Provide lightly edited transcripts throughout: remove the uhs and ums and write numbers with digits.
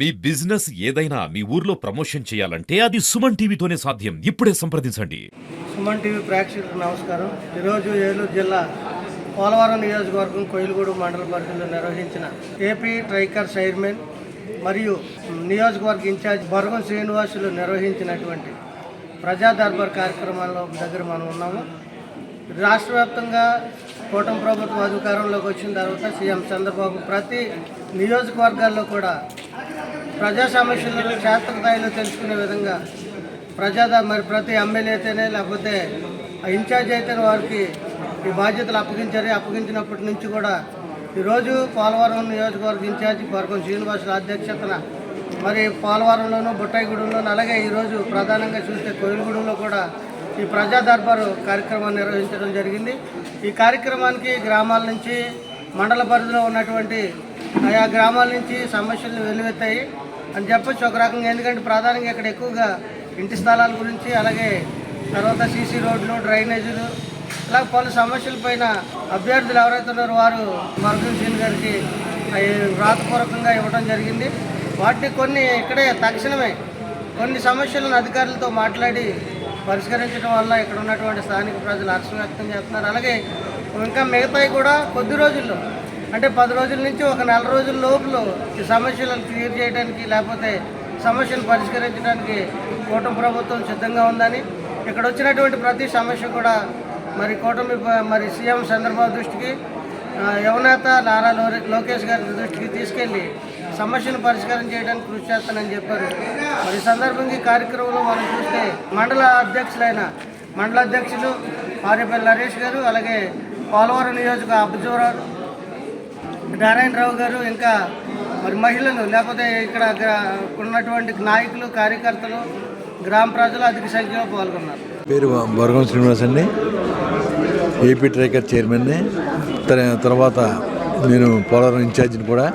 మీ business ఏదైనా మీ ఊర్లో promotion చేయాలంటే అది సుమన్ టీవీతోనే సాధ్యం. ఇప్పుడే సంప్రదించండి. సుమన్ టీవీ ప్రేక్షకులకు నమస్కారం. ఈరోజు ఏలూరు జిల్లా పోలవరం నియోజకవర్గం కోయిలగూడు మండల పరిధిలో నిర్వహించిన ఏపీ ట్రైకర్ చైర్మన్ మరియు నియోజకవర్గ ఇన్ఛార్జ్ బొరగం శ్రీనివాసులు నిర్వహించినటువంటి ప్రజా దర్బార్ కార్యక్రమాల్లో దగ్గర మనం ఉన్నాము. రాష్ట్ర వ్యాప్తంగా కూటమి ప్రభుత్వం అధికారంలోకి వచ్చిన తర్వాత సీఎం చంద్రబాబు ప్రతి నియోజకవర్గాల్లో కూడా ప్రజా సమస్యలను క్షేత్రస్థాయిలో తెలుసుకునే విధంగా మరి ప్రతి ఎమ్మెల్యే అయితేనే లేకపోతే ఇన్ఛార్జ్ అయితేనే వారికి ఈ బాధ్యతలు అప్పగించినప్పటి నుంచి కూడా ఈరోజు పోలవరం నియోజకవర్గ ఇన్ఛార్జి బొరగం శ్రీనివాసుల అధ్యక్షతన మరి పోలవరంలోనూ బుట్టాయిగూడెంలోనూ అలాగే ఈరోజు ప్రధానంగా చూస్తే కోయిలగూడెంలో కూడా ఈ ప్రజా దర్బారు కార్యక్రమాన్ని నిర్వహించడం జరిగింది. ఈ కార్యక్రమానికి గ్రామాల నుంచి మండల పరిధిలో ఉన్నటువంటి ఆయా గ్రామాల నుంచి సమస్యలు వెలువెత్తాయి అని చెప్పొచ్చు ఒక రకంగా. ఎందుకంటే ప్రధానంగా ఇక్కడ ఎక్కువగా ఇంటి స్థలాల గురించి, అలాగే తర్వాత సీసీ రోడ్లు, డ్రైనేజీలు, ఇలా పలు సమస్యలపైన అభ్యర్థులు ఎవరైతే ఉన్నారో వారు బొరగం శ్రీని గారికి వ్రాతపూర్వకంగా ఇవ్వడం జరిగింది. వాటిని కొన్ని ఇక్కడే తక్షణమే కొన్ని సమస్యలను అధికారులతో మాట్లాడి పరిష్కరించడం వల్ల ఇక్కడ ఉన్నటువంటి స్థానిక ప్రజలు హర్షం వ్యక్తం చేస్తున్నారు. అలాగే ఇంకా మిగతాయి కూడా కొద్ది రోజుల్లో, అంటే 10 రోజుల నుంచి ఒక నెల రోజుల లోపల ఈ సమస్యలను క్లియర్ చేయడానికి లేకపోతే సమస్యను పరిష్కరించడానికి కూటమి ప్రభుత్వం సిద్ధంగా ఉందని, ఇక్కడ వచ్చినటువంటి ప్రతి సమస్య కూడా మరి సీఎం చంద్రబాబు దృష్టికి, యువనేత నారా లోకేష్ గారి దృష్టికి తీసుకెళ్లి సమస్యను పరిష్కారం చేయడానికి కృషి చేస్తానని చెప్పారు. మరి సందర్భంగా ఈ కార్యక్రమంలో మనం చూస్తే మండల అధ్యక్షులు ఆర్యపల్లి నరేష్ గారు, అలాగే పోలవరం నియోజక అబ్బజోరావు నారాయణరావు గారు, ఇంకా మరి మహిళలు లేకపోతే ఇక్కడ ఉన్నటువంటి నాయకులు, కార్యకర్తలు, గ్రామ ప్రజలు అధిక సంఖ్యలో పాల్గొన్నారు. పేరు బొరగం శ్రీనివాస్ అండి, ఏపీ ట్రైకర్ చైర్మన్ని. తర్వాత నేను పోలవరం ఇన్ఛార్జిని కూడా.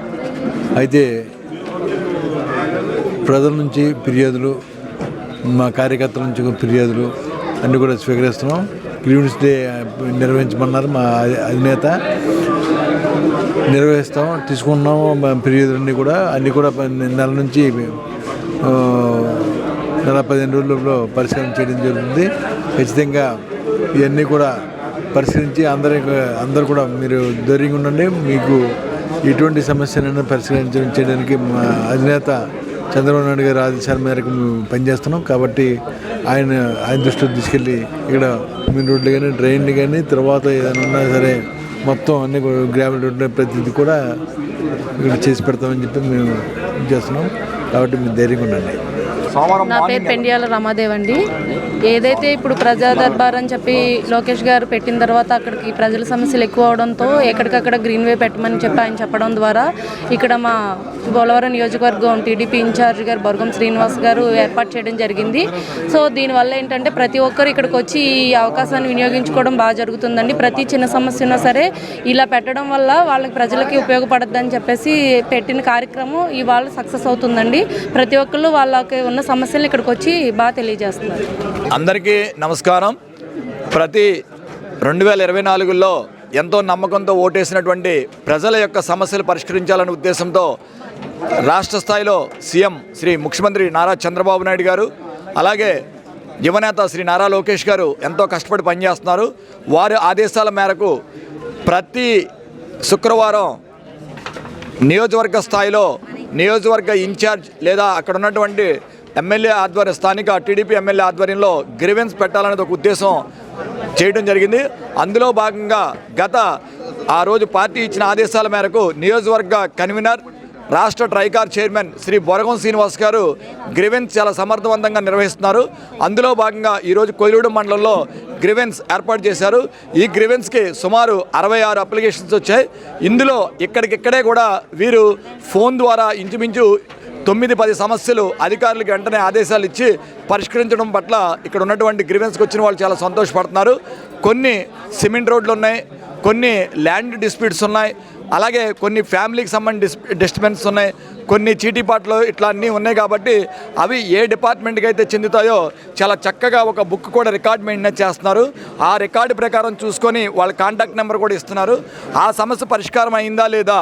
అయితే ప్రజల నుంచి ఫిర్యాదులు, మా కార్యకర్తల నుంచి ఫిర్యాదులు అన్నీ కూడా స్వీకరిస్తున్నాం. గ్రీవెన్స్ డే నిర్వహించమన్నారు మా అధినేత, నిర్వహిస్తాం, తీసుకున్నాము. ఫిర్యాదులన్నీ కూడా నెల నుంచి నెల 15 రోజుల్లో పరిష్కారం చేయడం జరుగుతుంది. ఖచ్చితంగా ఇవన్నీ కూడా పరిష్కరించి అందరూ కూడా మీరు ధైర్యంగా ఉండండి. మీకు ఎటువంటి సమస్యలను పరిష్కరించడానికి మా అధినేత చంద్రబాబు నాయుడు గారి ఆదేశాల మేరకు మేము పనిచేస్తున్నాం. కాబట్టి ఆయన దృష్టిలో తీసుకెళ్ళి ఇక్కడ మెయిన్ రోడ్లు కానీ, డ్రైన్లు కానీ, తర్వాత ఏదైనా ఉన్నా సరే మొత్తం అన్ని గ్రామీణ రోడ్లు ప్రతిదీ కూడా ఇక్కడ చేసి పెడతామని చెప్పి మేము చేస్తున్నాం. కాబట్టి మీరు ధైర్యంగా ఉండండి. నా పేరు పెండియాల రమాదేవ్ అండి. ఏదైతే ఇప్పుడు ప్రజా దర్బార్ అని చెప్పి లోకేష్ గారు పెట్టిన తర్వాత అక్కడికి ప్రజల సమస్యలు ఎక్కువ అవడంతో ఎక్కడికక్కడ గ్రీన్ వే పెట్టమని చెప్పి ఆయన చెప్పడం ద్వారా ఇక్కడ మా పోలవరం నియోజకవర్గం టీడీపీ ఇన్ఛార్జ్ గారు బొరగం శ్రీనివాస్ గారు ఏర్పాటు చేయడం జరిగింది. సో దీనివల్ల ఏంటంటే ప్రతి ఒక్కరు ఇక్కడికి వచ్చి ఈ అవకాశాన్ని వినియోగించుకోవడం బాగా జరుగుతుందండి. ప్రతి చిన్న సమస్య ఉన్నా సరే ఇలా పెట్టడం వల్ల వాళ్ళకి ప్రజలకి ఉపయోగపడద్దని చెప్పేసి పెట్టిన కార్యక్రమం ఇవాళ సక్సెస్ అవుతుందండి. ప్రతి ఒక్కళ్ళు వాళ్ళకి ఉన్న సమస్యలు ఇక్కడికి వచ్చి బాగా తెలియజేస్తున్నారు. అందరికీ నమస్కారం. ప్రతి 2024లో ఎంతో నమ్మకంతో ఓటేసినటువంటి ప్రజల యొక్క సమస్యలు పరిష్కరించాలనే ఉద్దేశంతో రాష్ట్ర స్థాయిలో సీఎం శ్రీ ముఖ్యమంత్రి నారా చంద్రబాబు నాయుడు గారు, అలాగే యువనేత శ్రీ నారా లోకేష్ గారు ఎంతో కష్టపడి పనిచేస్తున్నారు. వారి ఆదేశాల మేరకు ప్రతి శుక్రవారం నియోజకవర్గ స్థాయిలో నియోజకవర్గ ఇన్ఛార్జ్ లేదా అక్కడ ఉన్నటువంటి స్థానిక టీడీపీ ఎమ్మెల్యే ఆధ్వర్యంలో గ్రీవెన్స్ పెట్టాలనేది ఒక ఉద్దేశం చేయడం జరిగింది. అందులో భాగంగా ఆ రోజు పార్టీ ఇచ్చిన ఆదేశాల మేరకు నియోజకవర్గ కన్వీనర్, రాష్ట్ర ట్రైకార్ చైర్మన్ శ్రీ బొరగం శ్రీనివాస్ గారు గ్రీవెన్స్ చాలా సమర్థవంతంగా నిర్వహిస్తున్నారు. అందులో భాగంగా ఈరోజు కోయిలగూడెం మండలంలో గ్రీవెన్స్ ఏర్పాటు చేశారు. ఈ గ్రీవెన్స్కి సుమారు 66 అప్లికేషన్స్ వచ్చాయి. ఇందులో ఇక్కడికిక్కడే కూడా వీరు ఫోన్ ద్వారా ఇంచుమించు 9-10 సమస్యలు అధికారులకు వెంటనే ఆదేశాలు ఇచ్చి పరిష్కరించడం పట్ల ఇక్కడ ఉన్నటువంటి గ్రీవెన్స్కి వచ్చిన వాళ్ళు చాలా సంతోషపడుతున్నారు. కొన్ని సిమెంట్ రోడ్లు ఉన్నాయి, కొన్ని ల్యాండ్ డిస్ప్యూట్స్ ఉన్నాయి, అలాగే కొన్ని ఫ్యామిలీకి సంబంధించిన డిస్టర్బెన్స్ ఉన్నాయి, కొన్ని చీటీపాట్లు ఇట్లా అన్నీ ఉన్నాయి. కాబట్టి అవి ఏ డిపార్ట్మెంట్కి అయితే చెందుతాయో చాలా చక్కగా ఒక బుక్ కూడా రికార్డ్ మెయింటైన్ చేస్తున్నారు. ఆ రికార్డు ప్రకారం చూసుకొని వాళ్ళ కాంటాక్ట్ నెంబర్ కూడా ఇస్తున్నారు. ఆ సమస్య పరిష్కారం అయిందా లేదా,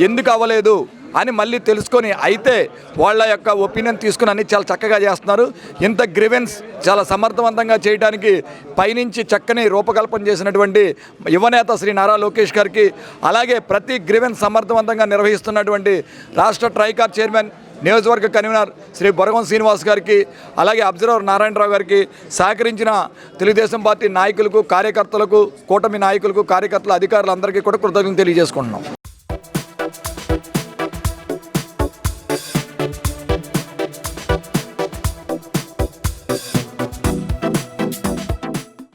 ఎందుకు అవ్వలేదు, అని మళ్ళీ తెలుసుకొని అయితే వాళ్ళ యొక్క ఒపీనియన్ తీసుకుని అన్ని చాలా చక్కగా చేస్తున్నారు. ఇంత గ్రివెన్స్ చాలా సమర్థవంతంగా చేయడానికి పైనుంచి చక్కని రూపకల్పన చేసినటువంటి యువనేత శ్రీ నారా లోకేష్ గారికి, అలాగే ప్రతి గ్రివెన్స్ సమర్థవంతంగా నిర్వహిస్తున్నటువంటి రాష్ట్ర ట్రైకార్ చైర్మన్ నియోజకవర్గ కన్వీనర్ శ్రీ బొరగం శ్రీనివాస్ గారికి, అలాగే అబ్జర్వర్ నారాయణరావు గారికి, సహకరించిన తెలుగుదేశం పార్టీ నాయకులకు, కార్యకర్తలకు, కూటమి నాయకులకు, కార్యకర్తలు, అధికారులందరికీ కూడా కృతజ్ఞతలు తెలియజేసుకుంటున్నాం.